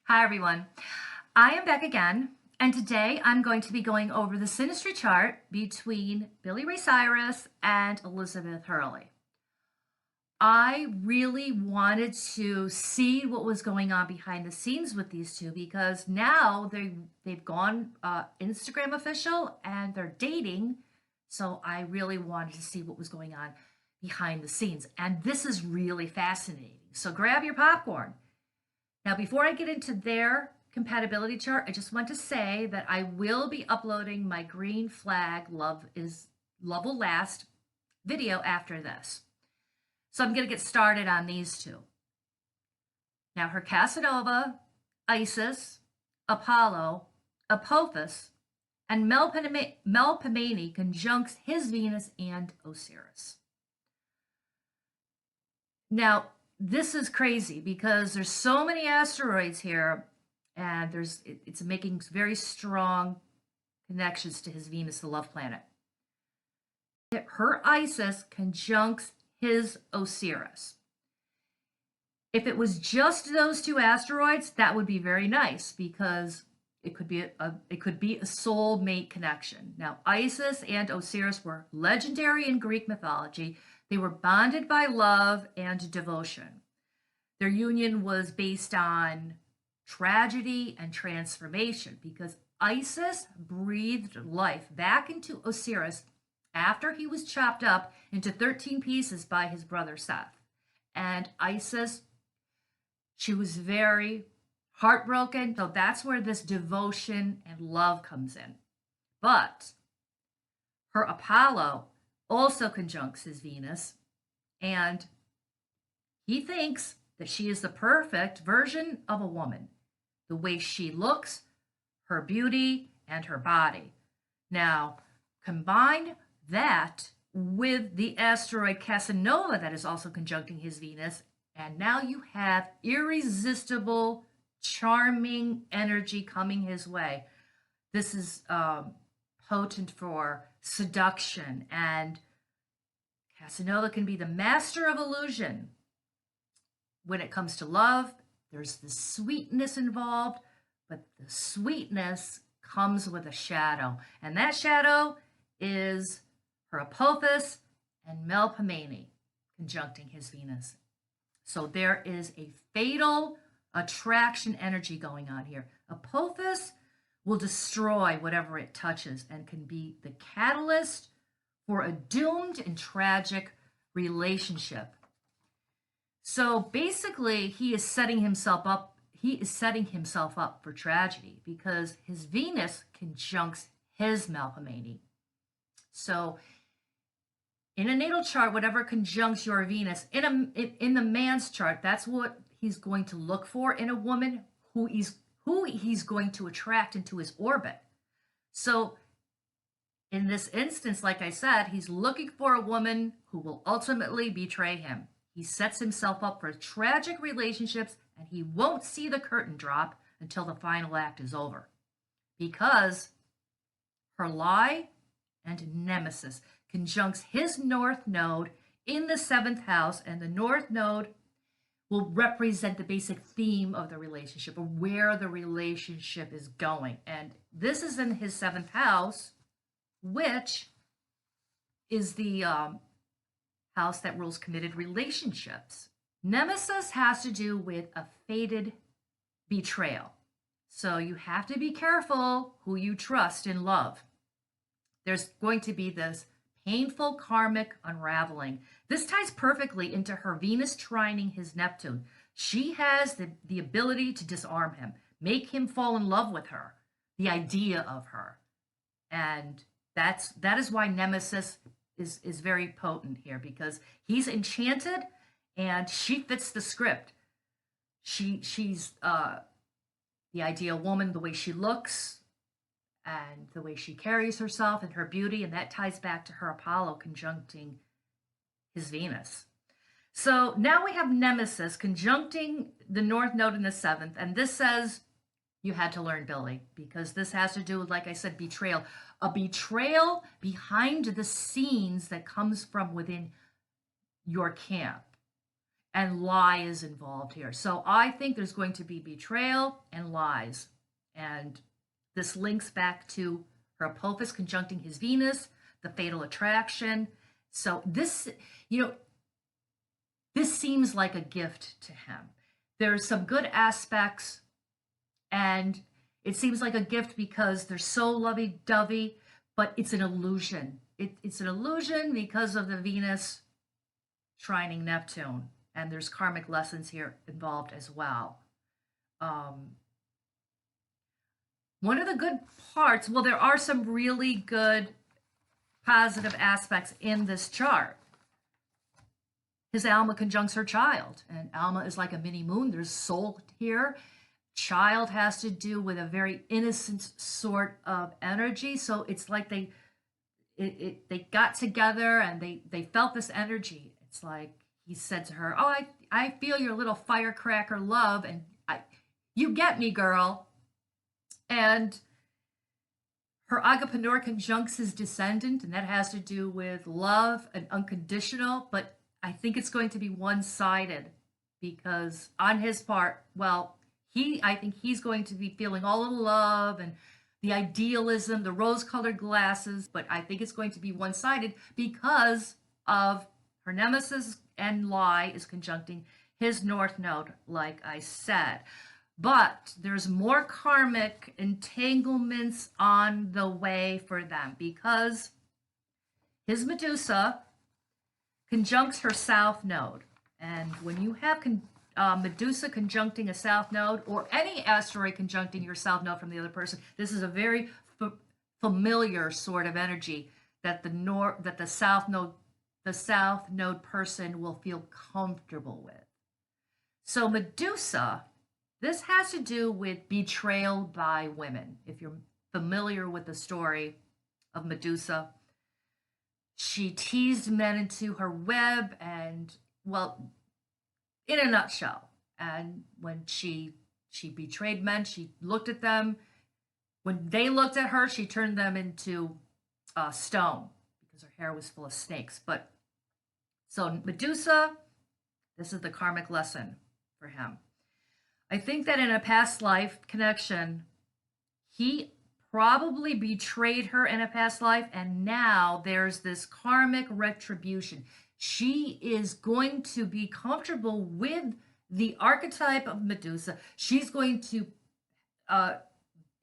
Hi, everyone. I am back again, and today I'm going to be going over the Synastry chart between Billy Ray Cyrus and Elizabeth Hurley. I really wanted to see what was going on behind the scenes with these two because now they've gone Instagram official and they're dating. So I really wanted to see what was going on behind the scenes, and this is really fascinating. So grab your popcorn. Now, before I get into their compatibility chart, I just want to say that I will be uploading my green flag Love Will Last video after this. So I'm going to get started on these two. Now, her Casanova, Isis, Apollo, Apophis, and Melpomene conjuncts his Venus and Osiris. Now, this is crazy because there's so many asteroids here, and it's making very strong connections to his Venus, the love planet. Her Isis conjuncts his Osiris. If it was just those two asteroids, that would be very nice because it could be a soulmate connection. Now, Isis and Osiris were legendary in Greek mythology. They were bonded by love and devotion. Their union was based on tragedy and transformation because Isis breathed life back into Osiris after he was chopped up into 13 pieces by his brother Seth. And Isis, she was very heartbroken. So that's where this devotion and love comes in. But her Apollo also conjuncts his Venus, and he thinks that she is the perfect version of a woman. The way she looks, her beauty, and her body. Now, combine that with the asteroid Casanova that is also conjuncting his Venus, and now you have irresistible, charming energy coming his way. This is potent for seduction, and Casanova can be the master of illusion. When it comes to love, there's the sweetness involved, but the sweetness comes with a shadow, and that shadow is her Apophis and Melpomene conjuncting his Venus. So there is a fatal attraction energy going on here. Apophis will destroy whatever it touches and can be the catalyst for a doomed and tragic relationship. So basically, he is setting himself up for tragedy because his Venus conjuncts his Melpomene. So in a natal chart, whatever conjuncts your Venus in the man's chart, that's what he's going to look for in a woman who he's going to attract into his orbit. So in this instance, like I said, he's looking for a woman who will ultimately betray him. He sets himself up for tragic relationships, and he won't see the curtain drop until the final act is over. Because her lie and nemesis conjuncts his north node in the 7th house, and the north node will represent the basic theme of the relationship or where the relationship is going. And this is in his 7th house, which is the house that rules committed relationships. Nemesis has to do with a fated betrayal. So you have to be careful who you trust in love. There's going to be this painful karmic unraveling. This ties perfectly into her Venus trining his Neptune. She has the ability to disarm him, make him fall in love with her, the idea of her. And that is why Nemesis is very potent here, because he's enchanted and she fits the script. She's the ideal woman, the way she looks and the way she carries herself and her beauty, and that ties back to her Apollo conjuncting his Venus. So now we have Nemesis conjuncting the North Node in the 7th, and this says you had to learn Billy, because this has to do with, like I said, betrayal. A betrayal behind the scenes that comes from within your camp. and lie is involved here. So I think there's going to be betrayal and lies. And this links back to her Apophis conjuncting his Venus, the fatal attraction. So this, this seems like a gift to him. There's some good aspects, and it seems like a gift because they're so lovey-dovey, but it's an illusion. It's an illusion because of the Venus trining Neptune, and there's karmic lessons here involved as well. One of the good parts, well, there are some really good positive aspects in this chart. His Alma conjuncts her child, and Alma is like a mini moon. There's soul here. Child has to do with a very innocent sort of energy. So it's like they got together and they felt this energy. It's like he said to her, "Oh, I feel your little firecracker love, and you get me, girl." And her Agapanor conjuncts his descendant, and that has to do with love and unconditional, but I think it's going to be one-sided because on his part, well, I think he's going to be feeling all the love and the idealism, the rose-colored glasses, but I think it's going to be one-sided because of her nemesis and lie is conjuncting his north node, like I said. But there's more karmic entanglements on the way for them because his Medusa conjuncts her south node. And when you have Medusa conjuncting a south node, or any asteroid conjuncting your south node from the other person, this is a very familiar sort of energy that the south node person will feel comfortable with. So Medusa, this has to do with betrayal by women. If you're familiar with the story of Medusa, she teased men into her web, and, well, in a nutshell. And when she betrayed men, she looked at them. When they looked at her, she turned them into stone because her hair was full of snakes. But so Medusa, this is the karmic lesson for him. I think that in a past life connection, he probably betrayed her in a past life, and now there's this karmic retribution. She is going to be comfortable with the archetype of Medusa. She's going to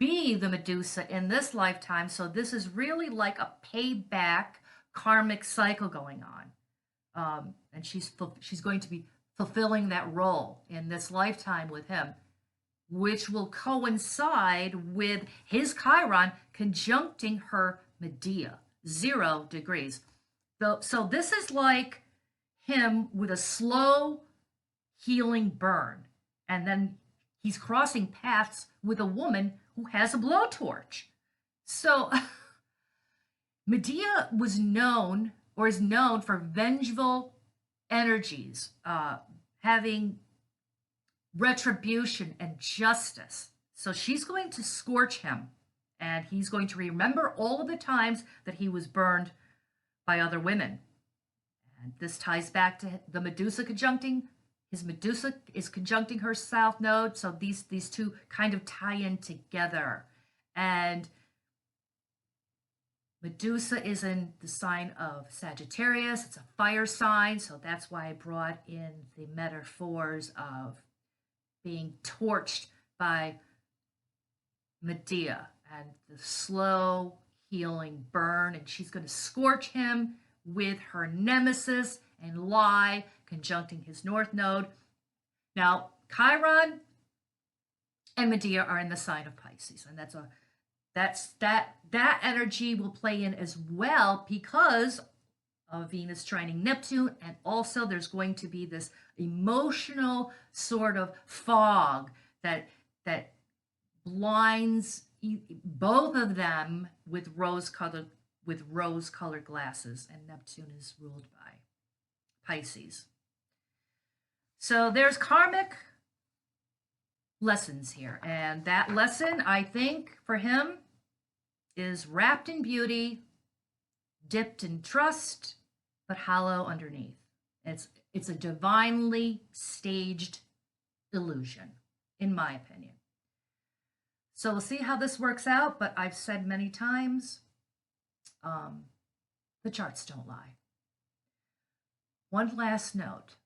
be the Medusa in this lifetime. So this is really like a payback karmic cycle going on. And she's going to be fulfilling that role in this lifetime with him, which will coincide with his Chiron conjuncting her Medea, 0 degrees. So this is like him with a slow healing burn. And then he's crossing paths with a woman who has a blowtorch. So Medea was known, or is known, for vengeful energies, having retribution and justice. So she's going to scorch him, and he's going to remember all of the times that he was burned by other women. And this ties back to the Medusa conjuncting. His Medusa is conjuncting her south node, so these two kind of tie in together. And Medusa is in the sign of Sagittarius. It's a fire sign, so that's why I brought in the metaphors of being torched by Medea and the slow healing burn. And she's going to scorch him with her nemesis and lie conjuncting his north node. Now, Chiron and Medea are in the sign of Pisces, and that energy will play in as well because of Venus trining Neptune, and also there's going to be this emotional sort of fog that blinds both of them with rose-colored glasses, and Neptune is ruled by Pisces. So there's karmic lessons here, and that lesson, I think, for him is wrapped in beauty, dipped in trust, but hollow underneath. It's a divinely staged illusion, in my opinion. So we'll see how this works out, but I've said many times, the charts don't lie. One last note.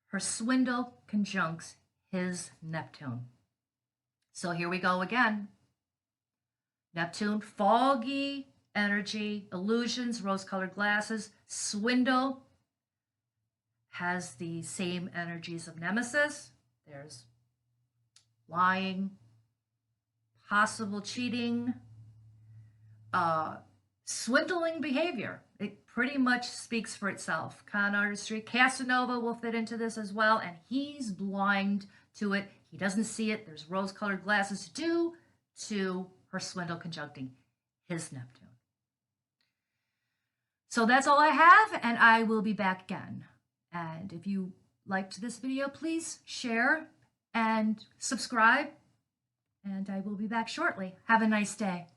Her swindle conjuncts his Neptune. So here we go again. Neptune, foggy energy, illusions, rose-colored glasses. Swindle has the same energies of Nemesis. There's lying, possible cheating, swindling behavior. It pretty much speaks for itself. Con artistry. Casanova will fit into this as well, and he's blind to it. He doesn't see it. There's rose-colored glasses due to her swindle conjuncting his Neptune. So that's all I have, and I will be back again. And if you liked this video, please share and subscribe, and I will be back shortly. Have a nice day.